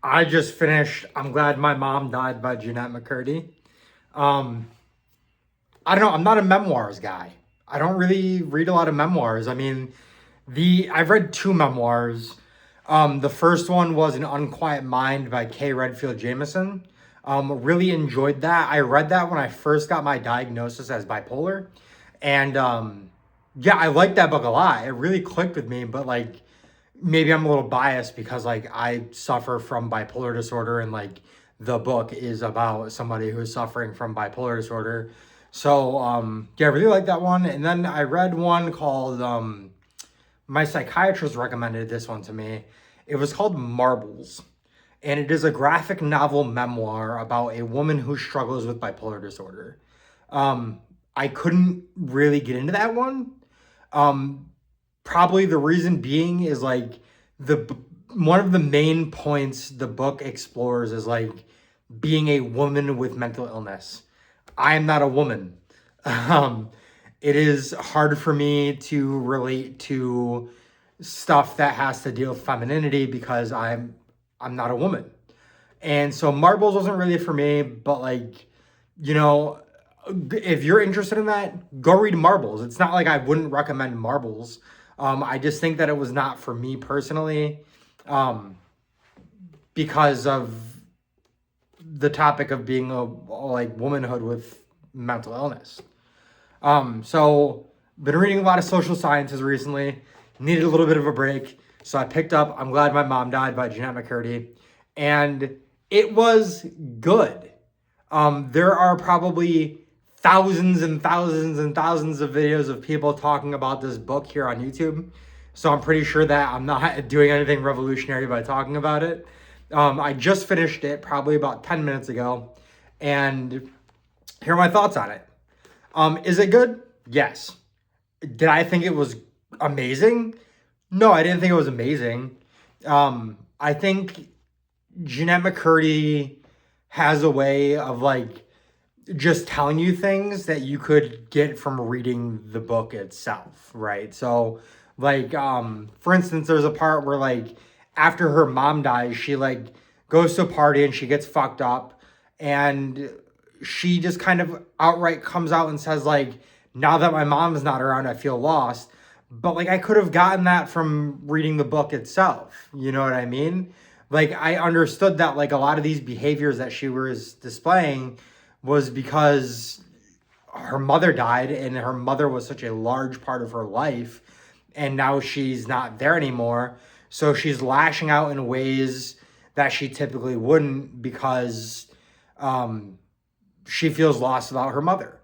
I just finished I'm Glad My Mom Died by Jeanette McCurdy. Um, I don't know, I'm not a memoirs guy. I don't really read a lot of memoirs. I mean, I've read two memoirs. The first one was An Unquiet Mind by Kay Redfield Jamison. Really enjoyed that. I read that when I first got my diagnosis as bipolar. And yeah, I liked that book a lot. It really clicked with me, but like maybe I'm a little biased because like I suffer from bipolar disorder and like the book is about somebody who's suffering from bipolar disorder. So yeah, I really like that one. And then I read one called my psychiatrist recommended this one to me. It was called Marbles. And it is a graphic novel memoir about a woman who struggles with bipolar disorder. I couldn't really get into that one. Um, Probably the reason being is like the one of the main points the book explores is like being a woman with mental illness. I am not a woman. Um, it is hard for me to relate to stuff that has to deal with femininity because I'm not a woman. And so marbles wasn't really for me, but like, you know, if you're interested in that, go read Marbles. It's not like I wouldn't recommend Marbles. I just think that it was not for me personally, um, because of the topic of being a like womanhood with mental illness. So been reading a lot of social sciences recently. Needed a little bit of a break, so I picked up I'm Glad My Mom Died by Jeanette McCurdy, and it was good. There are probably thousands and thousands and thousands of videos of people talking about this book here on YouTube. So I'm pretty sure that I'm not doing anything revolutionary by talking about it. I just finished it probably about 10 minutes ago, and here are my thoughts on it. Is it good? Yes. Did I think it was amazing? No, I didn't think it was amazing. I think Jeanette McCurdy has a way of like just telling you things that you could get from reading the book itself, right? So like for instance, there's a part where like after her mom dies, she like goes to a party and she gets fucked up, and she just kind of outright comes out and says like, now that my mom's not around, I feel lost. But like I could have gotten that from reading the book itself. You know what I mean? Like I understood that like a lot of these behaviors that she was displaying was because her mother died and her mother was such a large part of her life, and now she's not there anymore, so she's lashing out in ways that she typically wouldn't because um, she feels lost about her mother.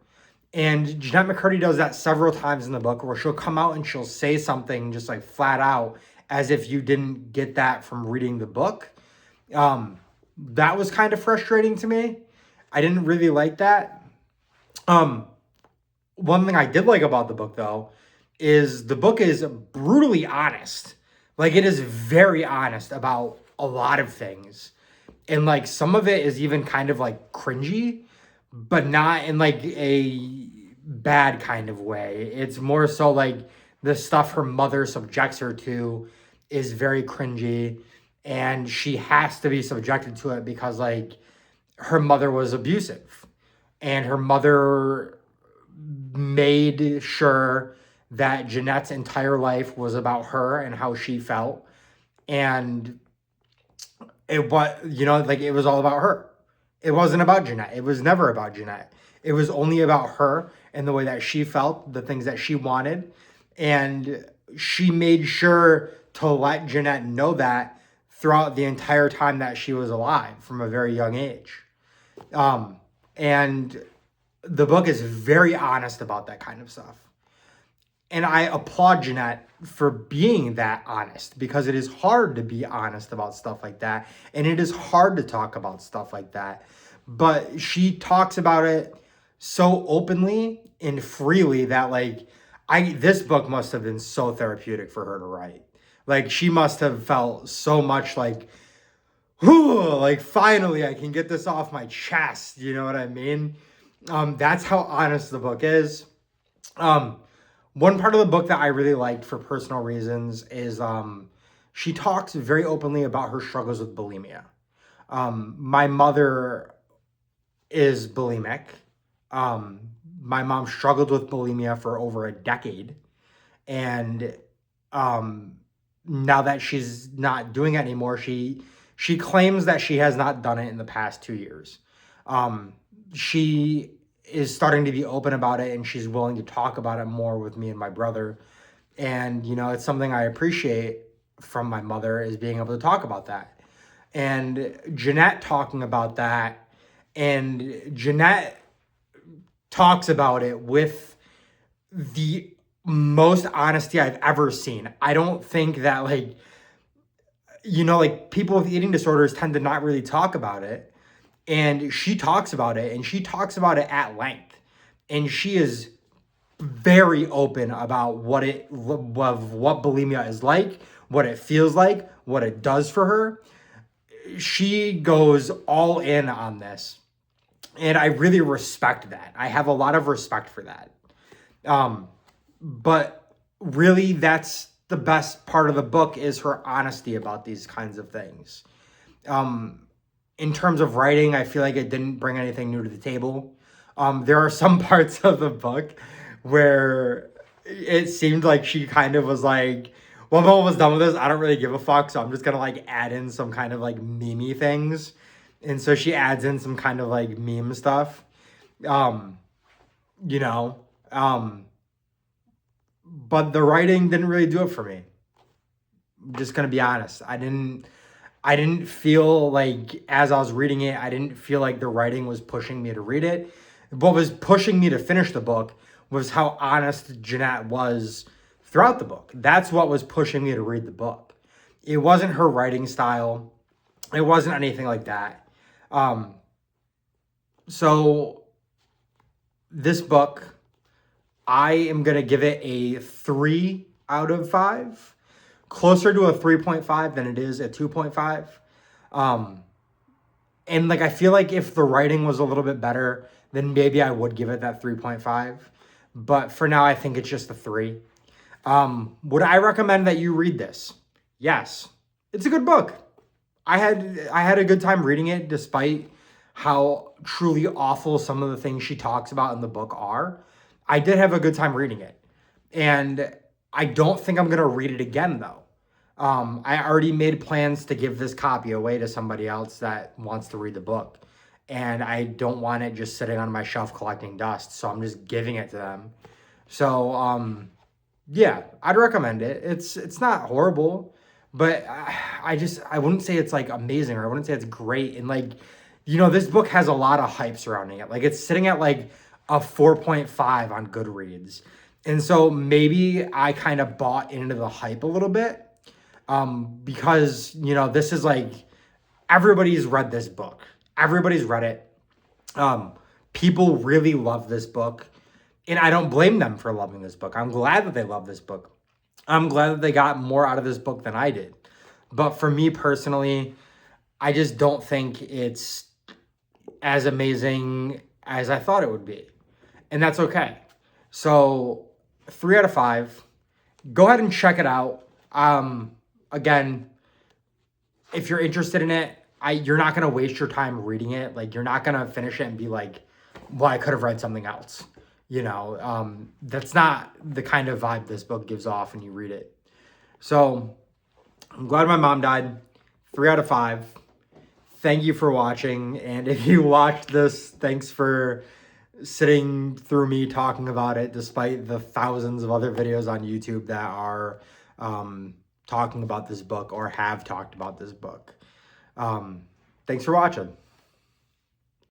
And Jeanette McCurdy does that several times in the book where she'll come out and she'll say something just like flat out as if you didn't get that from reading the book. That was kind of frustrating to me. I didn't really like that. Um, One thing I did like about the book though is the book is brutally honest. Like it is very honest about a lot of things. And like some of it is even kind of like cringy, but not in like a bad kind of way. It's more so like the stuff her mother subjects her to is very cringy, and she has to be subjected to it because like her mother was abusive, and her mother made sure that Jeanette's entire life was about her and how she felt. And it was, you know, like it was all about her. It wasn't about Jeanette. It was never about Jeanette. It was only about her and the way that she felt, the things that she wanted. And she made sure to let Jeanette know that throughout the entire time that she was alive from a very young age. And the book is very honest about that kind of stuff. And I applaud Jeanette for being that honest because it is hard to be honest about stuff like that. And it is hard to talk about stuff like that. But she talks about it so openly and freely that like this book must have been so therapeutic for her to write. Like she must have felt so much like, whew, like finally I can get this off my chest. You know what I mean? That's how honest the book is. Um, One part of the book that I really liked for personal reasons is she talks very openly about her struggles with bulimia. My mother is bulimic. My mom struggled with bulimia for over a decade. And um, now that she's not doing it anymore, she claims that she has not done it in the past 2 years. She is starting to be open about it, and she's willing to talk about it more with me and my brother. And it's something I appreciate from my mother, is being able to talk about that. And Jeanette talking about that, and Jeanette talks about it with the most honesty I've ever seen. I don't think that like people with eating disorders tend to not really talk about it. And she talks about it, and she talks about it at length. And she is very open about what bulimia is like, what it feels like, what it does for her. She goes all in on this. And I really respect that. I have a lot of respect for that. But really, that's the best part of the book, is her honesty about these kinds of things. In terms of writing, I feel like it didn't bring anything new to the table. There are some parts of the book where it seemed like she kind of was like, well, I'm almost done with this. I don't really give a fuck. So I'm just going to add in some kind of meme-y things. And so she adds in some kind of meme stuff. You know, but the writing didn't really do it for me. I'm just going to be honest. I didn't feel like, as I was reading it, I didn't feel like the writing was pushing me to read it. What was pushing me to finish the book was how honest Jeanette was throughout the book. That's what was pushing me to read the book. It wasn't her writing style. It wasn't anything like that. So this book, I am going to give it a 3 out of 5. Closer to a 3.5 than it is a 2.5. And I feel like if the writing was a little bit better, then maybe I would give it that 3.5. But for now, I think it's just a 3. Would I recommend that you read this? Yes. It's a good book. I had a good time reading it, despite how truly awful some of the things she talks about in the book are. I did have a good time reading it. And I don't think I'm going to read it again, though. I already made plans to give this copy away to somebody else that wants to read the book. And I don't want it just sitting on my shelf collecting dust. So I'm just giving it to them. So, yeah, I'd recommend it. It's not horrible, but I wouldn't say it's amazing, or I wouldn't say it's great. And this book has a lot of hype surrounding it. It's sitting at a 4.5 on Goodreads. And so maybe I kind of bought into the hype a little bit, because, this is everybody's read this book. Everybody's read it. People really love this book, and I don't blame them for loving this book. I'm glad that they love this book. I'm glad that they got more out of this book than I did. But for me personally, I just don't think it's as amazing as I thought it would be. And that's okay. So 3 out of 5. Go ahead and check it out. Again, if you're interested in it, you're not going to waste your time reading it. You're not going to finish it and be like, well, I could have read something else. That's not the kind of vibe this book gives off when you read it. So I'm glad my mom died. 3 out of 5. Thank you for watching. And if you watched this, thanks for sitting through me talking about it, despite the thousands of other videos on YouTube that are talking about this book or have talked about this book. Thanks for watching.